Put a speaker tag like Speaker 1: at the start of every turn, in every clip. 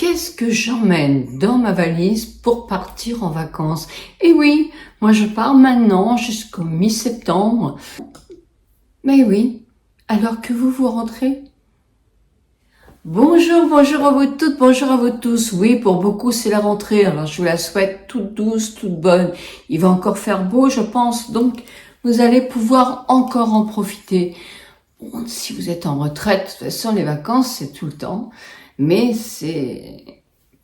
Speaker 1: qu'est-ce que j'emmène dans ma valise pour partir en vacances? Eh oui, moi je pars maintenant jusqu'au mi-septembre. Mais oui, alors que vous rentrez? Bonjour à vous toutes, bonjour à vous tous. Oui, pour beaucoup c'est la rentrée, alors je vous la souhaite toute douce, toute bonne. Il va encore faire beau, je pense, donc vous allez pouvoir encore en profiter. Bon, si vous êtes en retraite, de toute façon les vacances c'est tout le temps, mais c'est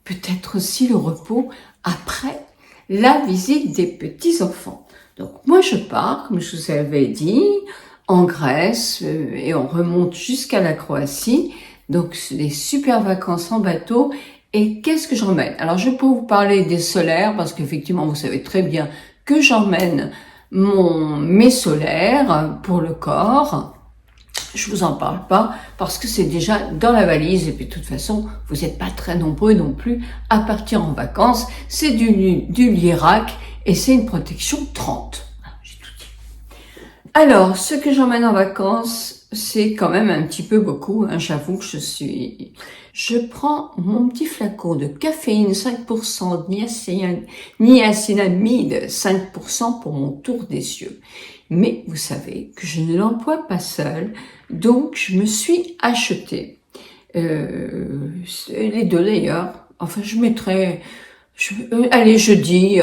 Speaker 1: peut-être aussi le repos après la visite des petits-enfants. Donc moi je pars, comme je vous avais dit, en Grèce et on remonte jusqu'à la Croatie. Donc c'est des super vacances en bateau. Et qu'est-ce que j'emmène? Alors je peux vous parler des solaires parce qu'effectivement vous savez très bien que j'emmène mes solaires pour le corps. Je vous en parle pas parce que c'est déjà dans la valise et puis de toute façon, vous n'êtes pas très nombreux non plus à partir en vacances. C'est du Lirac et c'est une protection 30. J'ai tout dit. Alors, ce que j'emmène en vacances, c'est quand même un petit peu beaucoup. J'avoue que je prends mon petit flacon de caféine 5%, niacinamide 5% pour mon tour des yeux. Mais vous savez que je ne l'emploie pas seul, donc je me suis acheté les deux d'ailleurs. Enfin, je mettrai. Allez, je dis,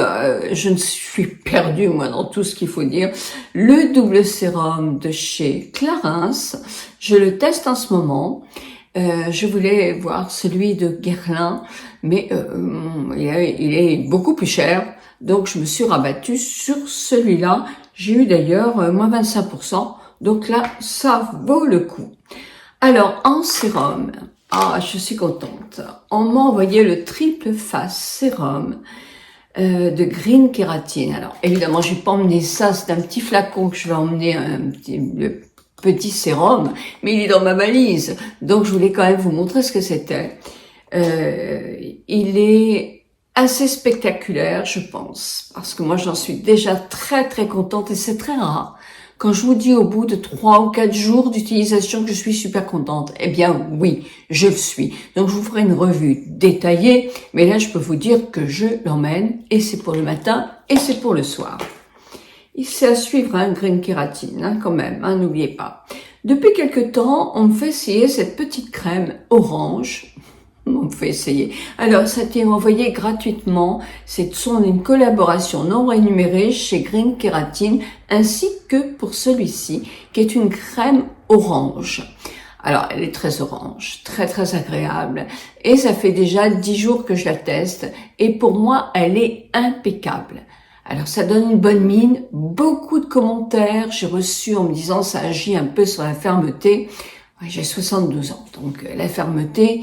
Speaker 1: je ne suis perdue moi dans tout ce qu'il faut dire. Le double sérum de chez Clarins, je le teste en ce moment. Je voulais voir celui de Guerlain, mais il est beaucoup plus cher, donc je me suis rabattue sur celui-là. J'ai eu d'ailleurs moins 25%, donc là, ça vaut le coup. Alors, en sérum, je suis contente. On m'a envoyé le triple face sérum de Green Kératine. Alors, évidemment, je vais pas emmener ça, c'est un petit flacon que je vais emmener, le petit sérum, mais il est dans ma valise, donc je voulais quand même vous montrer ce que c'était. Il est assez spectaculaire, je pense, parce que moi j'en suis déjà très très contente et c'est très rare. Quand je vous dis au bout de 3 ou 4 jours d'utilisation que je suis super contente, eh bien oui, je le suis. Donc je vous ferai une revue détaillée, mais là je peux vous dire que je l'emmène et c'est pour le matin et c'est pour le soir. C'est à suivre, Green Kératine, quand même, n'oubliez pas. Depuis quelque temps, on me fait essayer cette petite crème orange. On me fait essayer. Alors, ça a été envoyé gratuitement. C'est une collaboration non rémunérée chez Green Kératine, ainsi que pour celui-ci, qui est une crème orange. Alors, elle est très orange, très très agréable. Et ça fait déjà 10 jours que je la teste. Et pour moi, elle est impeccable. Alors, ça donne une bonne mine, beaucoup de commentaires. J'ai reçu en me disant ça agit un peu sur la fermeté. Ouais, j'ai 72 ans, donc la fermeté,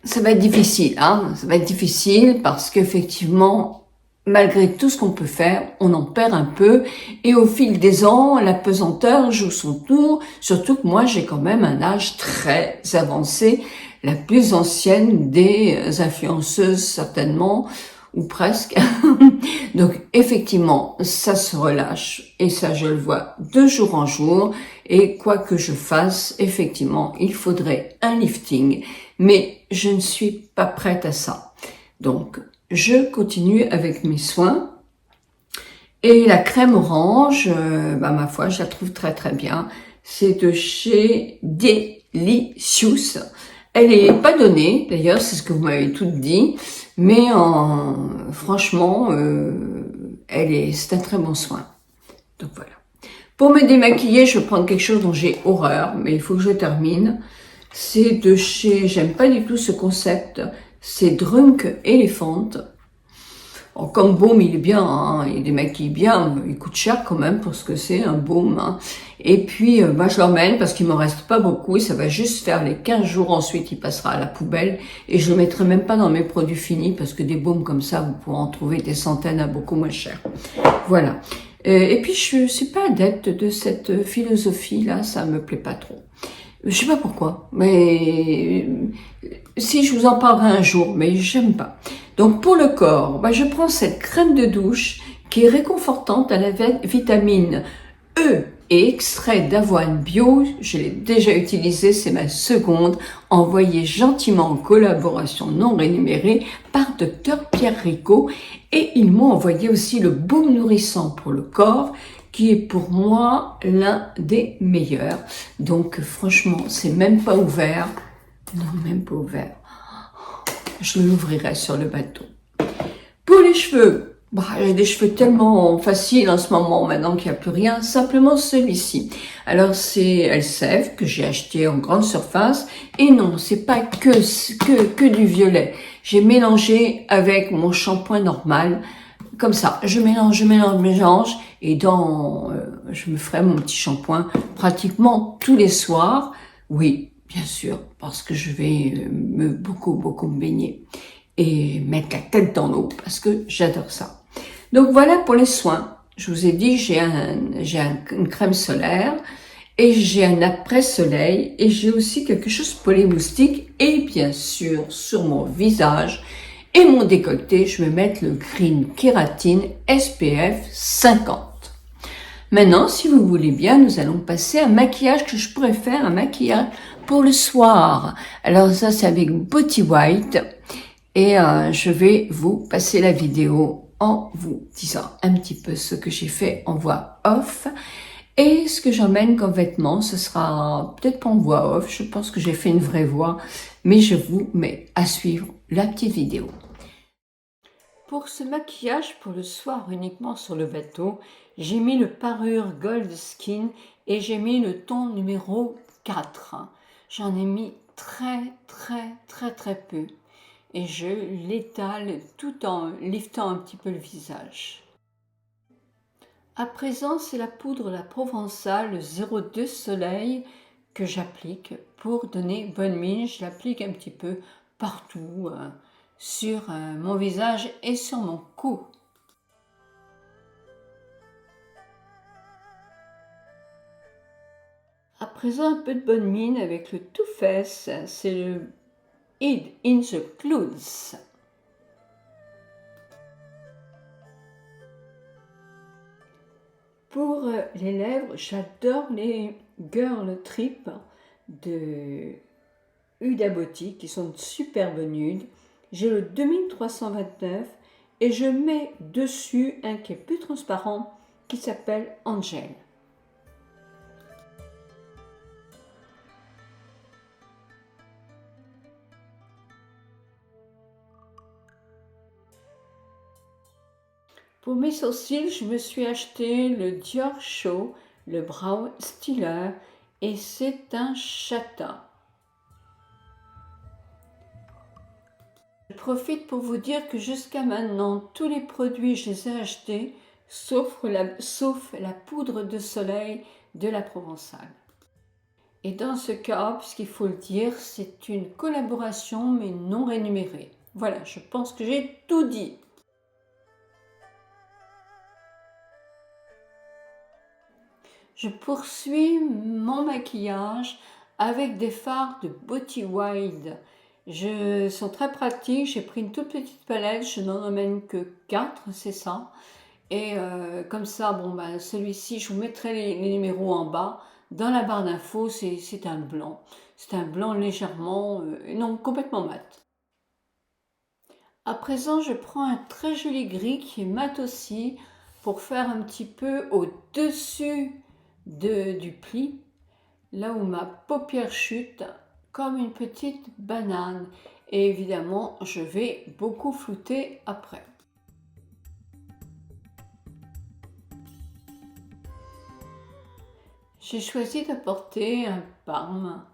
Speaker 1: ça va être difficile, ça va être difficile parce qu'effectivement, malgré tout ce qu'on peut faire, on en perd un peu. Et au fil des ans, la pesanteur joue son tour. Surtout que moi, j'ai quand même un âge très avancé, la plus ancienne des influenceuses certainement, ou presque. Donc effectivement, ça se relâche et ça je le vois de jour en jour et quoi que je fasse, effectivement, il faudrait un lifting, mais je ne suis pas prête à ça. Donc je continue avec mes soins et la crème orange, ma foi, je la trouve très très bien. C'est de chez Delicious. Elle est pas donnée, d'ailleurs, c'est ce que vous m'avez toutes dit, mais franchement, c'est un très bon soin. Donc voilà. Pour me démaquiller, je vais prendre quelque chose dont j'ai horreur, mais il faut que je termine. C'est de chez, j'aime pas du tout ce concept, c'est Drunk Elephant. Oh, comme baume, il est bien, il démaquille bien, il coûte cher quand même pour ce que c'est, un baume. Et puis, moi je l'emmène parce qu'il m'en reste pas beaucoup et ça va juste faire les 15 jours, ensuite il passera à la poubelle. Et je le mettrai même pas dans mes produits finis parce que des baumes comme ça, vous pourrez en trouver des centaines à beaucoup moins cher. Voilà. Et puis, je suis pas adepte de cette philosophie-là, ça me plaît pas trop. Je sais pas pourquoi, mais si je vous en parlerai un jour, mais j'aime pas. Donc pour le corps, je prends cette crème de douche qui est réconfortante à la vitamine E et extrait d'avoine bio, je l'ai déjà utilisé, c'est ma seconde, envoyée gentiment en collaboration non rémunérée par Dr Pierre Ricot, et ils m'ont envoyé aussi le baume nourrissant pour le corps, qui est pour moi l'un des meilleurs. Donc franchement, c'est même pas ouvert. Non, même pas ouvert. Je l'ouvrirai sur le bateau. Pour les cheveux, j'ai des cheveux tellement faciles en ce moment, maintenant qu'il n'y a plus rien. Simplement celui-ci. Alors c'est Elseve que j'ai acheté en grande surface. Et non, c'est pas que du violet. J'ai mélangé avec mon shampoing normal. Comme ça, je mélange. Et je me ferai mon petit shampoing pratiquement tous les soirs. Oui, bien sûr, parce que je vais beaucoup me baigner et mettre la tête dans l'eau parce que j'adore ça. Donc voilà pour les soins. Je vous ai dit, j'ai une crème solaire et j'ai un après-soleil et j'ai aussi quelque chose pour les moustiques et bien sûr sur mon visage et mon décolleté, je vais mettre le Green Kératine SPF 50. Maintenant, si vous voulez bien, nous allons passer à un maquillage que je pourrais faire, un maquillage pour le soir. Alors ça, c'est avec Body White. Et je vais vous passer la vidéo en vous disant un petit peu ce que j'ai fait en voix off. Et ce que j'emmène comme vêtements, ce sera peut-être pas en voix off, je pense que j'ai fait une vraie voix, mais je vous mets à suivre la petite vidéo. Pour ce maquillage pour le soir uniquement sur le bateau, j'ai mis le parure Gold Skin et j'ai mis le ton numéro 4. J'en ai mis très peu. Et je l'étale tout en liftant un petit peu le visage. À présent, c'est la poudre La Provençale 02 Soleil que j'applique pour donner bonne mine. Je l'applique un petit peu partout sur mon visage et sur mon cou. À présent, un peu de bonne mine avec le Too Faced, c'est le Hid in the Clouds. Pour les lèvres, j'adore les Girl Trip de Huda Beauty qui sont de superbes nudes. J'ai le 2329 et je mets dessus un qui est plus transparent qui s'appelle Angel. Pour mes sourcils, je me suis acheté le Dior Show, le Brow Stiller, et c'est un châtain. Je profite pour vous dire que jusqu'à maintenant, tous les produits, je les ai achetés, sauf la poudre de soleil de la Provençale. Et dans ce cas, puisqu'il faut le dire, c'est une collaboration mais non rémunérée. Voilà, je pense que j'ai tout dit. Je poursuis mon maquillage avec des fards de Body White. Ils sont très pratiques, j'ai pris une toute petite palette, je n'en emmène que 4, c'est ça. Et comme ça, celui-ci, je vous mettrai les numéros en bas. Dans la barre d'infos, c'est un blanc. C'est un blanc légèrement, non, complètement mat. À présent, je prends un très joli gris qui est mat aussi pour faire un petit peu au-dessus du pli, là où ma paupière chute, comme une petite banane. Et évidemment, je vais beaucoup flouter après. J'ai choisi d'apporter un balm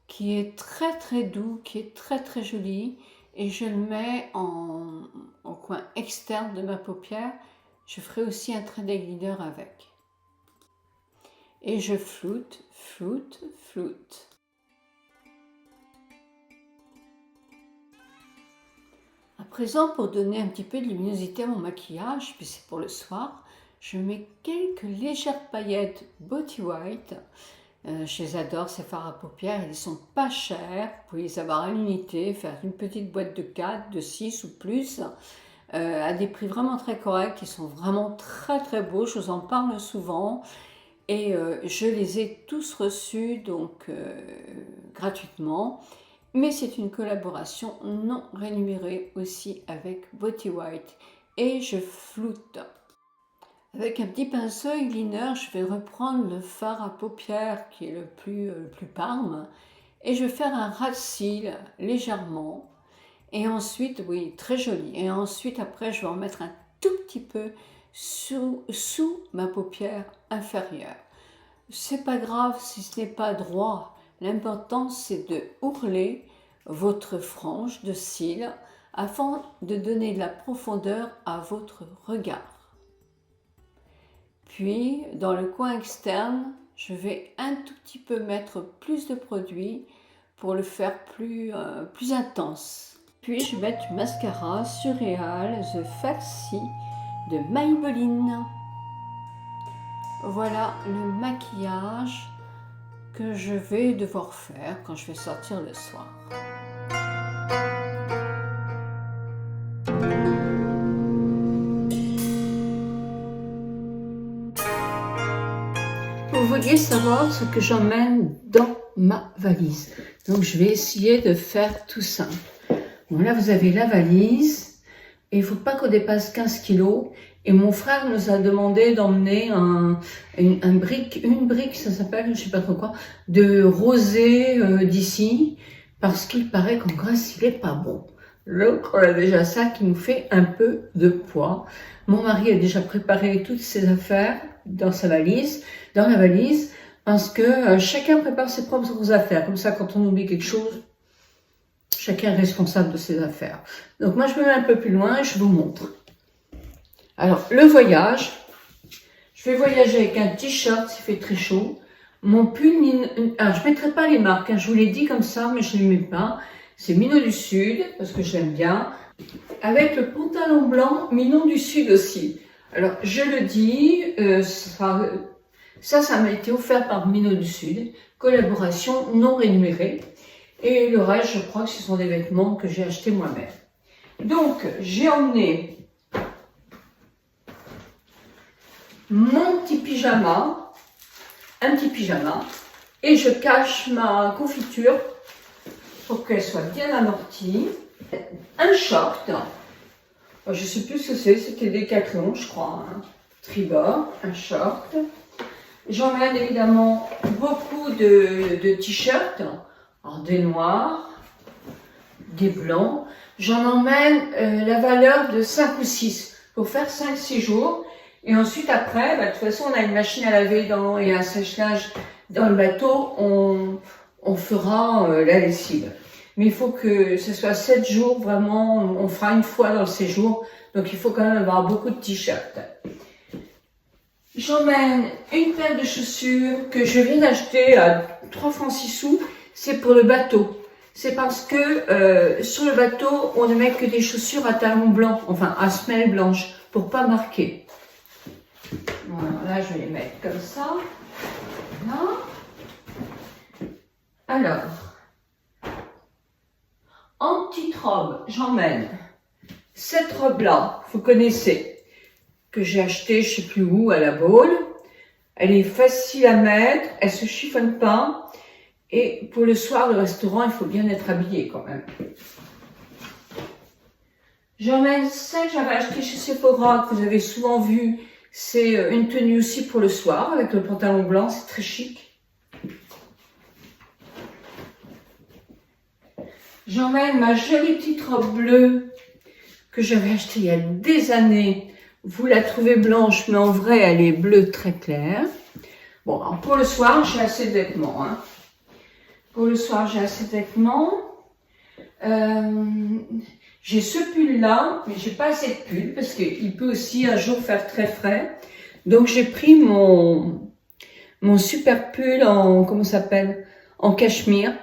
Speaker 1: qui est très doux, qui est très joli, et je le mets au coin externe de ma paupière. Je ferai aussi un trait d'eyeliner avec. Et je floute. À présent, pour donner un petit peu de luminosité à mon maquillage, puis c'est pour le soir, je mets quelques légères paillettes Body White. Je les adore, ces fards à paupières, ils sont pas chers. Vous pouvez les avoir à l'unité, faire une petite boîte de 4, de 6 ou plus, à des prix vraiment très corrects, qui sont vraiment très beaux. Je vous en parle souvent. et je les ai tous reçus donc gratuitement. Mais c'est une collaboration non rémunérée aussi avec Beauty White et je floute. Avec un petit pinceau eyeliner, je vais reprendre le fard à paupières qui est le plus Parme et je vais faire un ras de cils légèrement. Et ensuite, oui, très joli. Et ensuite, après, je vais en mettre un tout petit peu sous ma paupière inférieure. C'est pas grave si ce n'est pas droit. L'important, c'est de ourler votre frange de cils afin de donner de la profondeur à votre regard. Puis, dans le coin externe, je vais un tout petit peu mettre plus de produit pour le faire plus intense. Puis, je vais mettre du mascara Surreal The Falsi de Maybelline. Voilà le maquillage que je vais devoir faire quand je vais sortir le soir. Vous vouliez savoir ce que j'emmène dans ma valise. Donc je vais essayer de faire tout simple. Bon, là vous avez la valise et il ne faut pas qu'on dépasse 15 kilos. Et mon frère nous a demandé d'emmener une brique, ça s'appelle, je sais pas trop quoi, de rosé d'ici, parce qu'il paraît qu'en Grèce, il est pas bon. Donc, on a déjà ça qui nous fait un peu de poids. Mon mari a déjà préparé toutes ses affaires dans la valise, parce que chacun prépare ses propres affaires. Comme ça, quand on oublie quelque chose, chacun est responsable de ses affaires. Donc, moi, je me mets un peu plus loin et je vous montre. Alors, le voyage, je vais voyager avec un t-shirt s'il fait très chaud. Mon pull, alors je ne mettrai pas les marques, hein, je vous l'ai dit comme ça, mais je ne les mets pas. C'est Minot du Sud, parce que j'aime bien. Avec le pantalon blanc, Minot du Sud aussi. Alors, je le dis, ça m'a été offert par Minot du Sud. Collaboration non rémunérée. Et le reste, je crois que ce sont des vêtements que j'ai achetés moi-même. Donc, j'ai emmené mon petit pyjama, un petit pyjama, et je cache ma confiture pour qu'elle soit bien amortie. Un short, je ne sais plus ce que c'est, c'était Decathlon, je crois, hein. Tribord, un short. J'emmène évidemment beaucoup de t-shirts, des noirs, des blancs. J'en emmène la valeur de 5 ou 6 pour faire 5-6 jours. Et ensuite, après, de toute façon, on a une machine à laver et un sèche-linge dans le bateau, on fera la lessive. Mais il faut que ce soit 7 jours, vraiment, on fera une fois dans le séjour. Donc, il faut quand même avoir beaucoup de t-shirts. J'emmène une paire de chaussures que je viens d'acheter à 3 francs 6 sous. C'est pour le bateau. C'est parce que sur le bateau, on ne met que des chaussures à talons blancs, enfin à semelles blanches, pour pas marquer. Voilà, là je vais les mettre comme ça. Voilà. Alors, en petite robe, j'emmène cette robe-là, vous connaissez, que j'ai achetée je sais plus où, à la Baule. Elle est facile à mettre, elle se chiffonne pas. Et pour le soir, le restaurant, il faut bien être habillé quand même. J'emmène celle que j'avais achetée chez Sephora, que vous avez souvent vue. C'est une tenue aussi pour le soir, avec le pantalon blanc, c'est très chic. J'emmène ma jolie petite robe bleue, que j'avais achetée il y a des années. Vous la trouvez blanche, mais en vrai, elle est bleue très claire. Bon, alors pour le soir, j'ai assez de vêtements, hein. Pour le soir, j'ai assez de vêtements. J'ai ce pull-là, mais j'ai pas assez de pull parce qu'il peut aussi un jour faire très frais. Donc, j'ai pris mon super pull en cachemire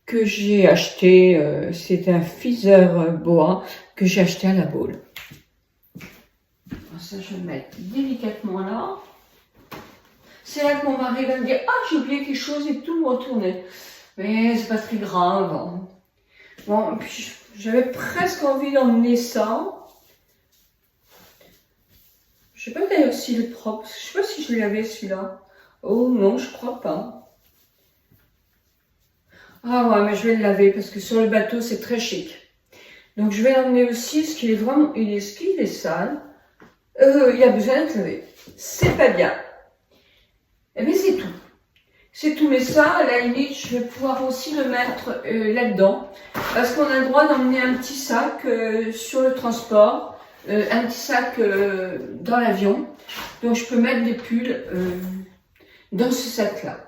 Speaker 1: que j'ai acheté. C'est un Feather Boa que j'ai acheté à la Baule. Ça, je vais le mettre délicatement là. C'est là que mon mari va me dire « Ah, j'ai oublié quelque chose et tout me retourner. » Mais c'est pas très grave. Bon, puis j'avais presque envie d'emmener ça. Je sais pas d'ailleurs s'il est propre. Je sais pas si je l'avais celui-là. Oh non, je crois pas. Ah ouais, mais je vais le laver parce que sur le bateau, c'est très chic. Donc je vais l'emmener aussi, parce qu'il est vraiment, il est sale. Il a besoin d'être lavé. C'est pas bien. Eh bien c'est tout. C'est tout, mais ça, à la limite, je vais pouvoir aussi le mettre là-dedans. Parce qu'on a le droit d'emmener un petit sac sur le transport, un petit sac dans l'avion. Donc je peux mettre des pulls dans ce sac-là.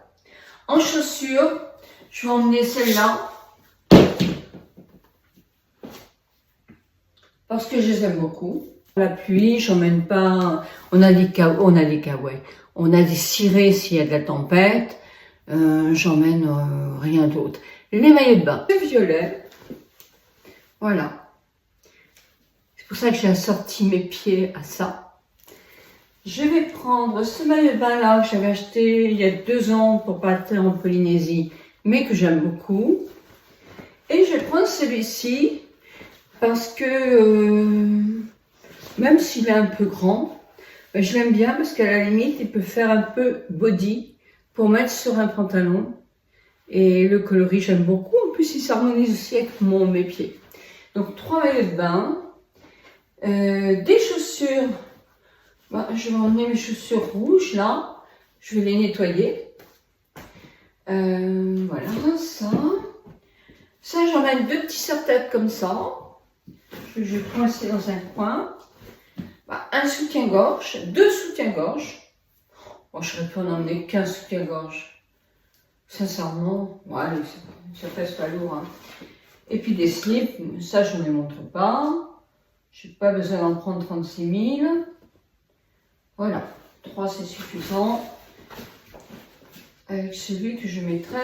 Speaker 1: En chaussures, je vais emmener celle-là. Parce que je les aime beaucoup. La pluie, j'emmène pas. On a des kawaii. On a des cirés s'il y a de la tempête. J'emmène rien d'autre. Les maillots de bain, le violet. Voilà. C'est pour ça que j'ai assorti mes pieds à ça. Je vais prendre ce maillot de bain là que j'avais acheté il y a 2 ans pour partir en Polynésie, mais que j'aime beaucoup. Et je vais prendre celui-ci parce que même s'il est un peu grand, je l'aime bien parce qu'à la limite, il peut faire un peu body pour mettre sur un pantalon. Et le coloris, j'aime beaucoup. En plus, il s'harmonise aussi avec mes pieds. Donc, 3 maillots de bain. Des chaussures. Je vais emmener mes chaussures rouges, là. Je vais les nettoyer. Voilà, ça. Ça, j'emmène 2 petits serre-têtes comme ça. Je vais coincer dans un coin. Un soutien-gorge. 2 soutiens-gorge. Bon, je serais pu en emmener qu'un soutien-gorge. Sincèrement, ouais, allez, ça pèse pas lourd. Hein. Et puis des slips, ça je ne les montre pas. Je n'ai pas besoin d'en prendre 36 000. Voilà, 3 c'est suffisant. Avec celui que je mettrai.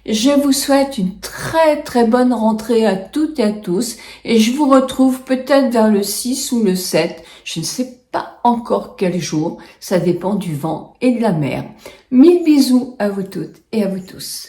Speaker 1: Je vous souhaite une très très bonne rentrée à toutes et à tous. Et je vous retrouve peut-être vers le 6 ou le 7. Je ne sais pas encore quel jour. Ça dépend du vent et de la mer. 1000 bisous à vous toutes et à vous tous.